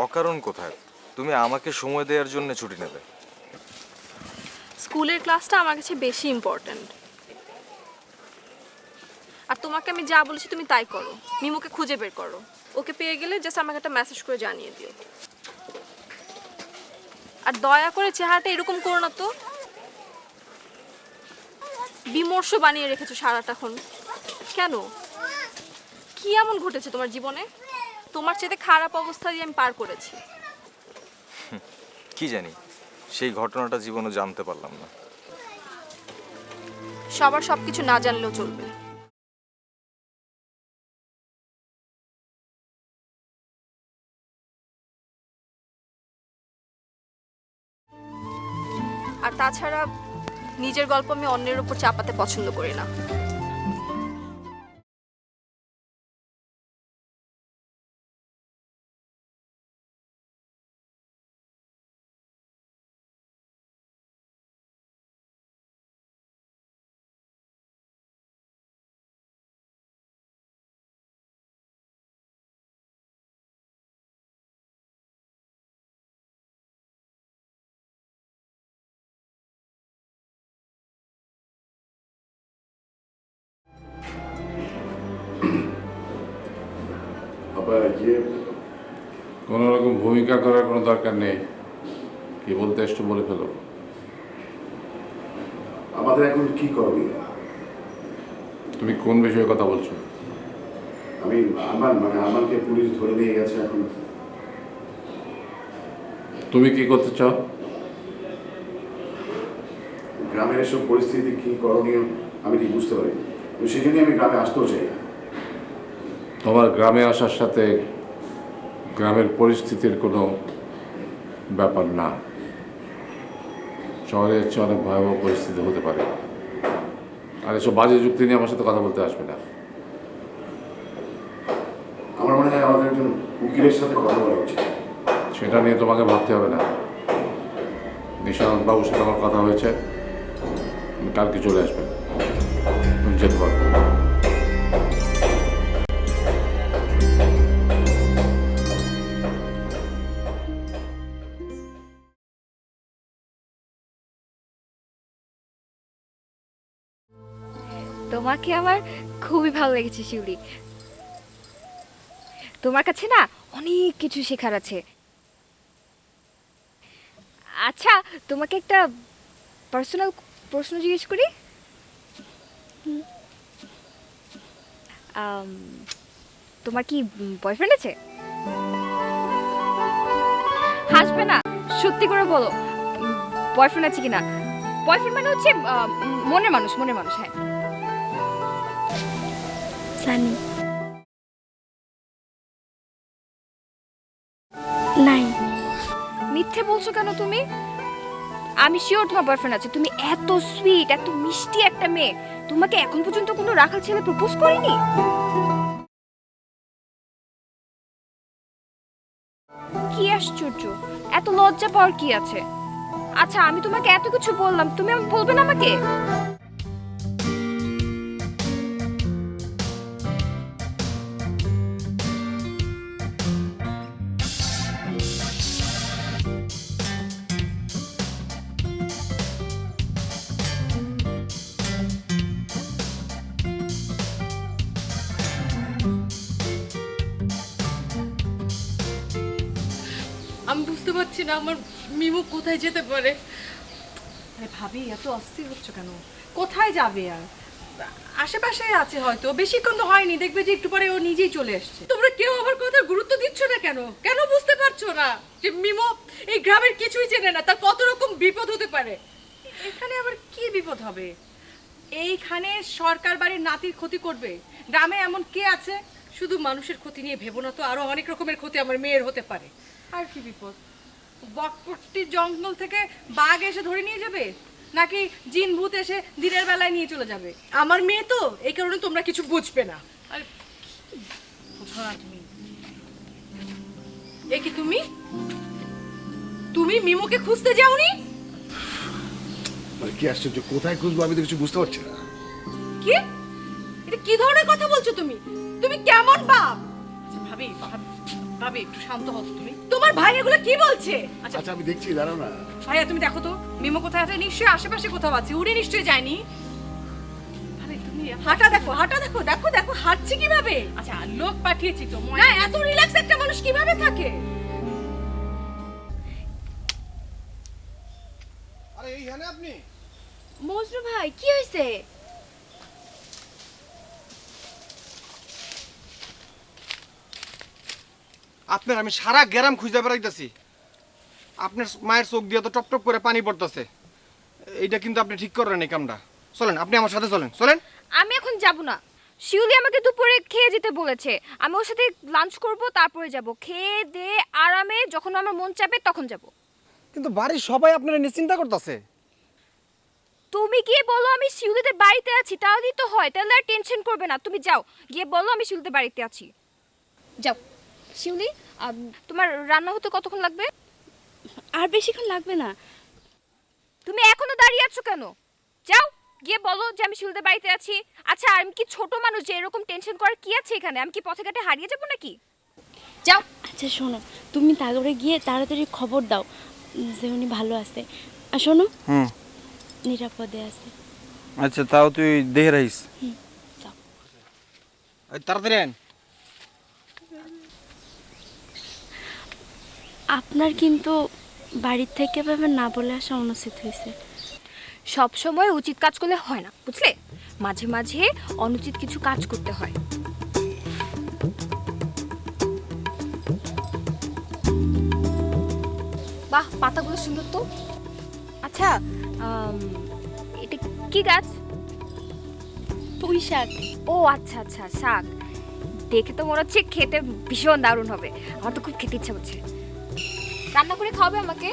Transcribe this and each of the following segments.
অকারণ কোথায়? তুমি আমাকে সময় দেওয়ার জন্য ছুটি নেবে। স্কুলের ক্লাসটা আমার কাছে বেশি ইম্পর্ট্যান্ট। আর তোমাকে আমি যা বলেছি তুমি তাই করো। মিমুকে খুঁজে বের করো। ওকে পেয়ে গেলে জাস্ট আমাকে একটা মেসেজ করে জানিয়ে দিও। আর দয়া করে চেহারাটা এরকম করো না তো। বিমর্ষ বানিয়ে রেখেছো সারাটাক্ষণ। কেন? কি এমন ঘটেছে তোমার জীবনে? তোমার চেয়ে খারাপ অবস্থা দিয়ে আমি পার করেছি। কি জানি, সেই ঘটনাটা জীবনে জানতে পারলাম না। সবার সবকিছু না জানলেও চলবে। আর তাছাড়া নিজের গল্প আমি অন্যের উপর চাপাতে পছন্দ করি না। কোনো রকম ভূমিকা করার কোনো দরকার নেই। কি বলতে একটু বলে ফেলো। আমাদের এখন কি করণীয়? তুমি কোন বিষয়ে কথা বলছো? আমি আমানকে পুলিশ ধরে নিয়ে গেছে। এখন তুমি কি করতে চাও? গ্রামের এসব পরিস্থিতি কি করণীয় আমি ঠিক বুঝতে পারি। সেজন্যই আমি গ্রামে আসতেও চাই না। তোমার গ্রামে আসার সাথে গ্রামের পরিস্থিতির কোনো ব্যাপার না। শহরের চেয়ে অনেক ভয়াবহ পরিস্থিতি হতে পারে। আর এসব বাজে যুক্তি নিয়ে আমার সাথে কথা বলতে আসবে না। আমার মনে হয় আমাদের একজন উকিলের সাথে কথা বলা উচিত। সেটা নিয়ে তোমাকে ভাবতে হবে না। নিশান্ত বাবুর সাথে আমার কথা হয়েছে, কালকে চলে আসবেন। তুমি যেতে পারো। তোমাকে আমার খুবই ভালো লেগেছে শিউলি। তোমার কাছে না অনেক কিছু শেখার আছে। আচ্ছা, তোমাকে একটা পার্সোনাল প্রশ্ন জিজ্ঞেস করি। তোমার কি বয়ফ্রেন্ড আছে? হাসবে না, সত্যি করে বলো বয়ফ্রেন্ড আছে কিনা। বয়ফ্রেন্ড মানে হচ্ছে মনের মানুষ, মনের মানুষ। হ্যাঁ, জানি নাই। মিথ্যে বলছো কেন তুমি? আমি শিওর তোমার বয়ফ্রেন্ড আছে। তুমি এত সুইট, এত মিষ্টি একটা মেয়ে, তোমাকে এখন পর্যন্ত কোনো রাখাল ছেলে প্রপোজ করেনি? কি আশ্চর্য, এত লজ্জা পাওয়ার কি আছে? আচ্ছা, আমি তোমাকে এত কিছু বললাম, তুমি বলবে না আমাকে? আমি বুঝতে পারছি না আমার মিমু কোথায় যেতে পারে। আরে ভাবি, এত অস্থির হচ্ছে কেন? কোথায় যাবে আর? আশেপাশে আছে হয়তো, বেশিক্ষণ তো হয়নি, দেখবে যে একটু পরে ও নিজেই চলে আসছে। তোমরা কেউ আমার কথা গুরুত্ব দিচ্ছ না কেন? কেন বুঝতে পারছো না যে মিমু এই গ্রামের কিছুই চেনে না, তার কত রকম বিপদ হতে পারে? এখানে আবার কি বিপদ হবে? এইখানে সরকার বাড়ির নাতির ক্ষতি করবে? গ্রামে এমন কে আছে? শুধু মানুষের ক্ষতি নিয়ে ভেবো না তো, আরো অনেক রকমের ক্ষতি আমার মেয়ের হতে পারে। আর কি বিপদ? বকপট্টির জঙ্গল থেকে বাঘ এসে ধরে নিয়ে যাবে, নাকি জিন ভূত এসে দিনের বেলায় নিয়ে চলে যাবে? আমার মেয়ে তো, এই কারণে তোমরা কিছু বুঝবে না। আরে বুঝো না তুমি? এ কি তুমি তুমি মিমুকে খুঁজতে যাওনি? কি আশ্চর্য, কোথায় খুঁজবো আমি তো কিছু বুঝতে পারছি না। কি এটা কি ধরনের কথা বলছো তুমি? তুমি কেমন বাপ? আচ্ছা ভাবি, ভাবি একটু শান্ত হও তো তুমি। তোমার ভাই এগুলো কি বলছে? আচ্ছা আচ্ছা আমি দেখছি, দাঁড়াও না। ভাইয়া তুমি দেখো তো মিমো কোথায় আছে, নিশ্চয়ই আশেপাশে কোথাও আছে, উড়ে নিশ্চয়ই যায়নি। আরে তুমি হাঁটা দেখো, দেখো দেখো হাঁটছে কিভাবে। আচ্ছা লোক পাঠিয়েছি তো, না এত রিল্যাক্স একটা মানুষ কিভাবে থাকে? আরে এইখানে আপনি? মজনু ভাই কি হয়েছে? আপনার আমি সারা গ্রাম খুঁজে বেড়াইতেছি, আপনার মায়ের চোখ দিয়ে তো টপ টপ করে পানি পড়তেছে। এইটা কিন্তু আপনি ঠিক করেন এই কামটা। চলেন, আপনি আমার সাথে চলেন। চলেন। আমি এখন যাব না। শিউলি আমাকে দুপুরে খেয়ে যেতে বলেছে, আমি ওর সাথে লাঞ্চ করব, তারপরে যাব। খেয়ে দে আরামে যখন আমার মন চাবে তখন যাব। কিন্তু বাড়ির সবাই আপনারা নিশ্চিন্তা করতেছে। তুমি গিয়ে বলো আমি শিউলিদের বাড়িতে আছি, তাহলেই তো হয়। তাহলে আর টেনশন করবে না। তুমি যাও, গিয়ে বলো আমি শিউলিদের বাড়িতে আছি। যাও। শিউলি, তোমার রান্না হতে কতক্ষণ লাগবে? আর বেশিক্ষণ লাগবে না। তুমি এখনো দাঁড়িয়ে আছো কেন? যাও, গিয়ে বলো যে আমি শিউলিদের বাড়িতে আছি। আচ্ছা আমি কি ছোট মানুষ যে এরকম টেনশন করার কি আছে এখানে? আমি কি পথে ঘাটে হারিয়ে যাবো নাকি? যাও। আচ্ছা শোনো, তুমি তাগরে গিয়ে তাড়াতাড়ি খবর দাও যে উনি ভালো আছে। আর শোনো, নিরাপদে আছে। আচ্ছা তাও তুই দেখে রাখিস। যাও। তাড়াতাড়ি আন। আপনার কিন্তু বাড়ির থেকে এভাবে না বলে আসা অনুচিত হয়েছে। সব সময় উচিত কাজ করলে হয় না, বুঝলে? মাঝে মাঝে অনুচিত কিছু কাজ করতে হয়। বাহ, পাতাগুলো সুন্দর তো। আচ্ছা, এটা কি গাছ? পুঁই শাক। ও আচ্ছা আচ্ছা, শাক। দেখে তো মনে হচ্ছে খেতে ভীষণ দারুণ হবে। আমার তো খুব খেতে ইচ্ছা হচ্ছে। রান্না করে খাওয়াবে আমাকে?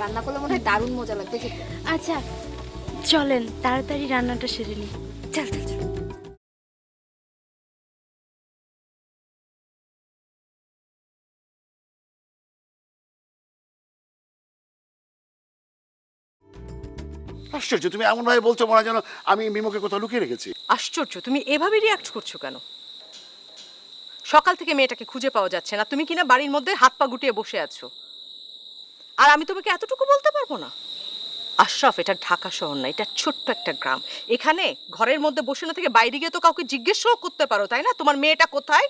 রান্না করলে মনে হয় দারুণ মজা লাগবে খেতে। আচ্ছা চলেন তাড়াতাড়ি রান্নাটা সেরে নিই। চল চল চল। আশ্চর্য, তুমি এমন ভাবে বলছো মনে হয় যেন আমি মিমোকে কোথাও লুকিয়ে রেখেছি। আশ্চর্য, তুমি এভাবে রিয়াক্ট করছো কেন? সকাল থেকে মেয়েটাকে খুঁজে পাওয়া যাচ্ছে না, তুমি কিনা বাড়ির মধ্যে হাত পা গুটিয়ে বসে আছো। আর আমি তোমাকে এতটুকু বলতে পারবো না? আশরাফ, এটা ঢাকা শহর না, এটা ছোট্ট একটা গ্রাম। এখানে ঘরের মধ্যে বসে না থেকে বাইরে গিয়ে তো কাউকে জিজ্ঞেসও করতে পারো, তাই না? তোমার মেয়েটা কোথায়?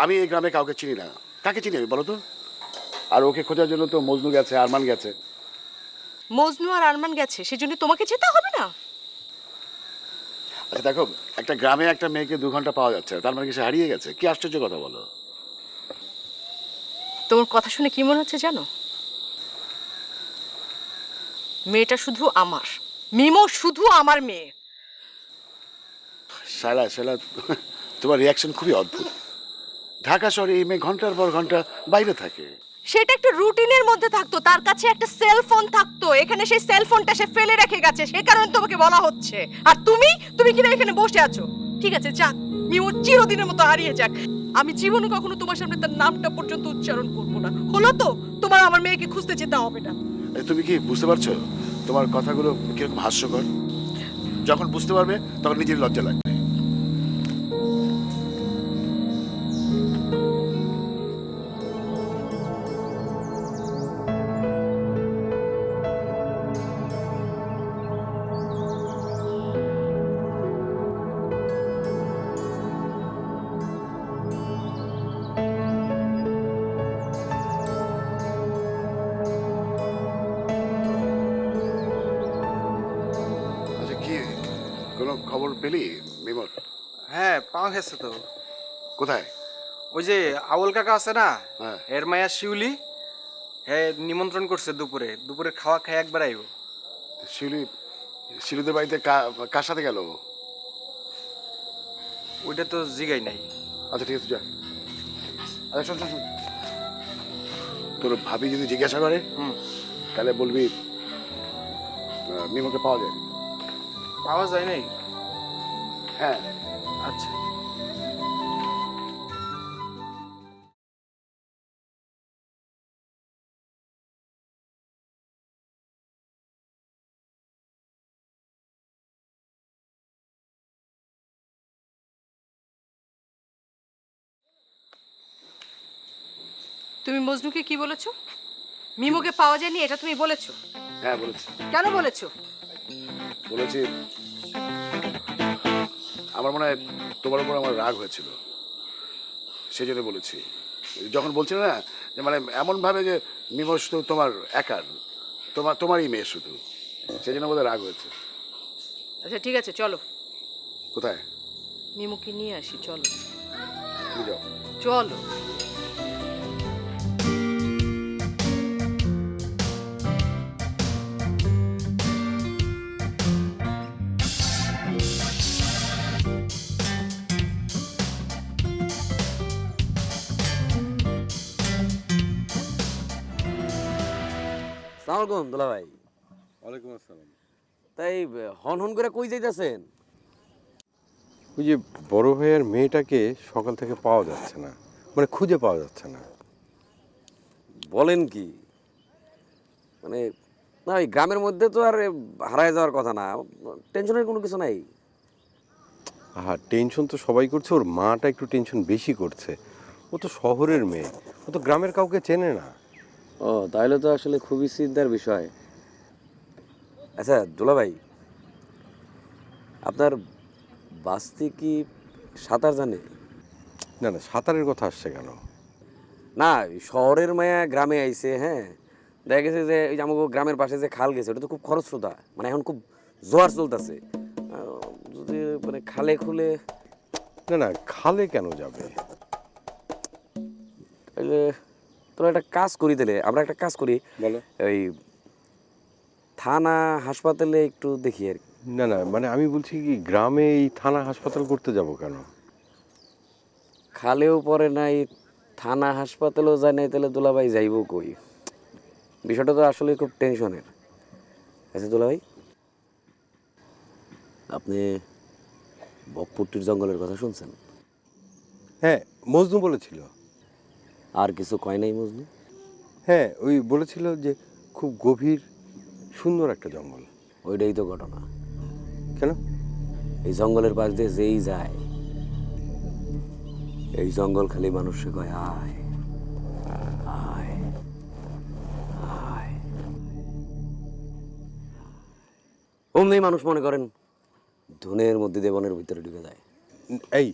আমি এই গ্রামে কাউকে চিনি না। কাকে চিনি আমি বলো তো? আর ওকে খোঁজার জন্য তো মজনু গেছে, আরমান গেছে। মজনু আর আরমান গেছে, সেজন্য তোমাকে যেতে হবে না? আচ্ছা দেখো, একটা গ্রামে একটা মেয়েকে 2 ঘন্টা পাওয়া যাচ্ছে না, তার মানে কি সে হারিয়ে গেছে? কি আশ্চর্য কথা বলো। তোমার কথা শুনে কি মনে হচ্ছে জানো? মেয়েটা শুধু আমার, মিমো শুধু আমার মেয়ে। শালা শালা, তোমার রিয়াকশন খুবই অদ্ভুত। ঢাকা শহরে এই মেয়ে ঘন্টার পর ঘন্টা বাইরে থাকে। সেটা একটা রুটিনের মধ্যে থাকতো, তার কাছে একটা সেল ফোন থাকতো। এখানে সেই সেল ফোনটা সে ফেলে রেখে গেছে, সে কারণে তোমাকে বলা হচ্ছে। আর তুমি কিনা এখানে বসে আছো। ঠিক আছে, যাক, মিমো চিরদিনের মতো হারিয়ে যাক। আমি জীবনে কখনো তোমার সামনে তার নামটা পর্যন্ত উচ্চারণ করবো না। হলো তো? তোমার আমার মেয়েকে খুঁজতে যেতে হবে না। তুমি কি বুঝতে পারছো তোমার কথাগুলো কিরকম হাস্যকর? যখন বুঝতে পারবে তখন নিজের লজ্জা লাগবে। আচ্ছা কি কোনো খবর পেলি মিমোর? হ্যাঁ, পাওয়া গেছে তো। কোথায়? ওই যে আউল কাকা আছে না, হ্যাঁ। এর মায়া শিউলি, হ্যাঁ নিমন্ত্রণ করছে দুপুরে। দুপুরে খাওয়া খাই একবার আইব। শিলুদের বাড়িতে কার সাথে গেল? ওইটা তো জিগাই নাই। আচ্ছা ঠিক আছে, যা। আচ্ছা শোন শোন শোন, তোর ভাবি যদি জিজ্ঞাসা করে তাহলে বলবি মিমোকে পাওয়া যায়। পাওয়া যায় নাই? হ্যাঁ। আচ্ছা। তুমি মজনুকে কি বলেছো? মিমুকে পাওয়া যায়নি এটা তুমি বলেছো? হ্যাঁ বলেছি। কেন বলেছো? বলেছি আমার মনে হয় তোমার উপর আমার রাগ হয়েছিল, সেই জন্য বলেছি। যখন বলছিলে না যে মানে এমনভাবে যে মিমো শুধু তোমার একার, তোমারই মেয়ে শুধু, সেই জন্য বোধহয় রাগ হয়েছে। আচ্ছা ঠিক আছে, চলো কোথায়? মিমুকে নিয়ে আসি, চলো তুমি যাও। চলো। সালাম আলাইকুম দুলা ভাই। ওয়ালাইকুম আসসালাম। তাই হন হন করে কই যাইতেছেন? ওই যে বড় ভাইয়ের মেয়েটাকে সকাল থেকে পাওয়া যাচ্ছে না, মানে খুঁজে পাওয়া যাচ্ছে না। বলেন কি? মানে না, ওই গ্রামের মধ্যে তো আর হারায় যাওয়ার কথা না, টেনশনের কোনো কিছু নাই। হ্যাঁ, টেনশন তো সবাই করছে, ওর মাটা একটু টেনশন বেশি করছে। ও তো শহরের মেয়ে, ও তো গ্রামের কাউকে চেনে না। ও তাহলে তো আসলে খুবই চিন্তার বিষয়। আচ্ছা দুলা ভাই, আপনার বাস্তি কি সাঁতার জানে? না না, সাঁতারের কথা আসছে কেন? না, শহরের মায়া গ্রামে আইছে, হ্যাঁ, দেখা গেছে যে ওই যে আমাকে গ্রামের পাশে যে খাল গেছে ওটা তো খুব খরস্রোতা, মানে এখন খুব জোয়ার চলতেছে। যদি মানে খালে খুলে। না না, খালে কেন যাবে? তাহলে তোরা একটা কাজ করি, তাহলে আমরা একটা কাজ করি, বলো। ওই থানা হাসপাতালে একটু দেখি আর কি। না না, মানে আমি বলছি কি, গ্রামে এই থানা হাসপাতাল করতে যাব কেন? খালেও পরে নাই, থানা হাসপাতালেও যায় নাই, তাহলে দুলাভাই যাইব কই? বিষয়টা তো আসলে খুব টেনশনের। আচ্ছা দুলাভাই, আপনি বকপুট্টির জঙ্গলের কথা শুনছেন? হ্যাঁ, মজনু বলেছিল। আর কিছু কয় নাই মজনু? হ্যাঁ, ওই বলেছিল যে খুব গভীর সুন্দর একটা জঙ্গল। ওইটাই তো ঘটনা। কেন? এই জঙ্গলের পাশ দিয়ে যেই যায়, এই জঙ্গল খালি মানুষে কয় আয় আয় আয়। অমনি মানুষ মনে করেন ধুনের মধ্যে দিয়ে বনের ভিতরে ঢুকে যায়। এই,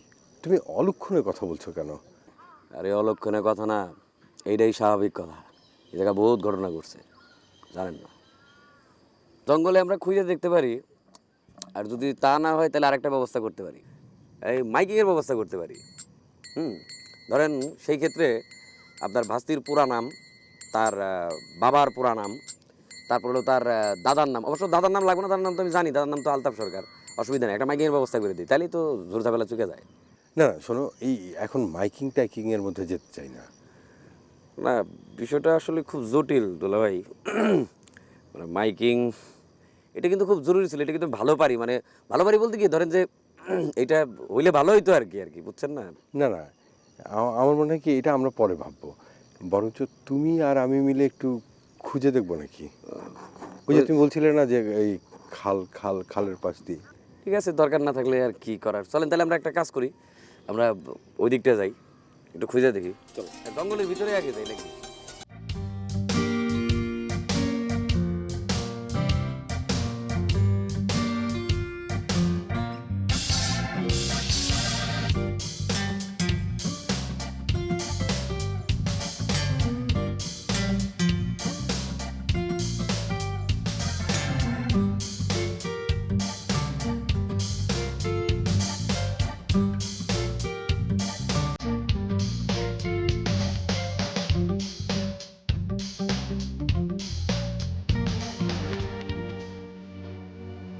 তুমি অলক্ষণে কথা বলছো কেন? আরে অলক্ষণে কথা না, এইটাই স্বাভাবিক কথা। এই জায়গা বহুত ঘটনা ঘটছে, জানেন না? জঙ্গলে আমরা খুঁজে দেখতে পারি, আর যদি তা না হয় তাহলে আরেকটা ব্যবস্থা করতে পারি, এই মাইকিংয়ের ব্যবস্থা করতে পারি। ধরেন সেই ক্ষেত্রে আপনার ভাস্তির পুরা নাম, তার বাবার পুরা নাম, তারপর হলো তার দাদার নাম। অবশ্য দাদার নাম লাগবে না, দাদার নাম তো আমি জানি, দাদার নাম তো আলতাফ সরকার, অসুবিধা নেই, একটা মাইকিংয়ের ব্যবস্থা করে দিই, তাহলেই তো ঝুরঝামেলা চুকে যায়। না না, শোনো, এই এখন মাইকিং টাইকিংয়ের মধ্যে যেতে চাই না। না, বিষয়টা আসলে খুব জটিল দুলাভাই। মানে মাইকিং এটা কিন্তু খুব জরুরি ছিল, এটা কিন্তু ভালো পারি, মানে ভালো পারি বলতে কি, ধরেন যে এটা হইলে ভালো হইতো আর কি, বুঝছেন না? না না, আমার মনে হয় কি, এটা আমরা পরে ভাববো, বরঞ্চ তুমি আর আমি মিলে একটু খুঁজে দেখবো নাকি? ওই যে তুমি বলছিলে না যে এই খালের পাশ দিয়ে। ঠিক আছে, দরকার না থাকলে আর কি করার, চলেন তাহলে আমরা একটা কাজ করি, আমরা ওই দিকটা যাই, একটু খুঁজে দেখি। চলো, জঙ্গলের ভিতরে আগে যাই নাকি?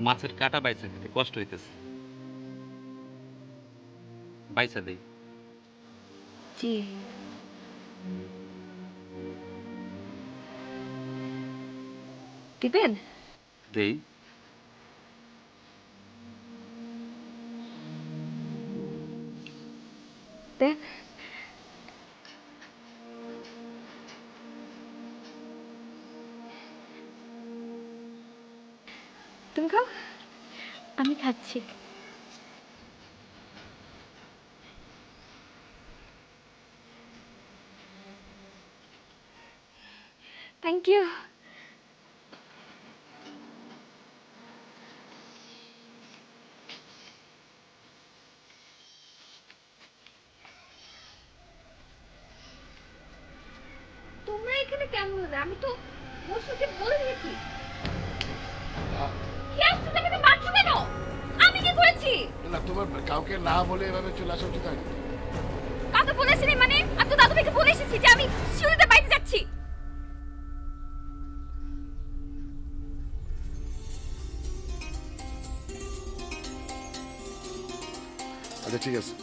মাছের কাটা বাইসা খেতে কষ্ট হইতেছে, বাইসা দেই। জি দিবেন? দেই। দেন। তুমি খাও। আমি খাচ্ছি। Thank you. তোমরা এখানে কেমন হলে? আমি তো মৌসুমকে বলে দিয়েছি। কি আসছে তুমি মারছো কেন? আমি কি করেছি? না তোমার কাউকে না বলে এভাবে চলে আসা উচিত হয়নি। কাউকে বলেছি না মানে? আমি তো দাদু ভাইকে বলে এসেছি যে আমি শিউলিতে বাইরে যাচ্ছি। আচ্ছা ঠিক আছে,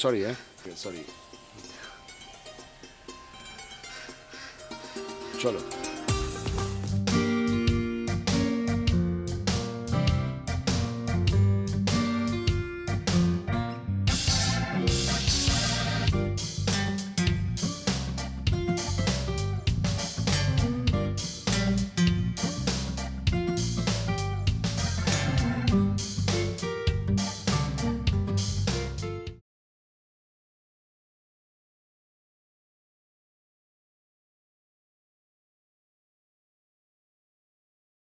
সরি। হ্যাঁ সরি, চলো।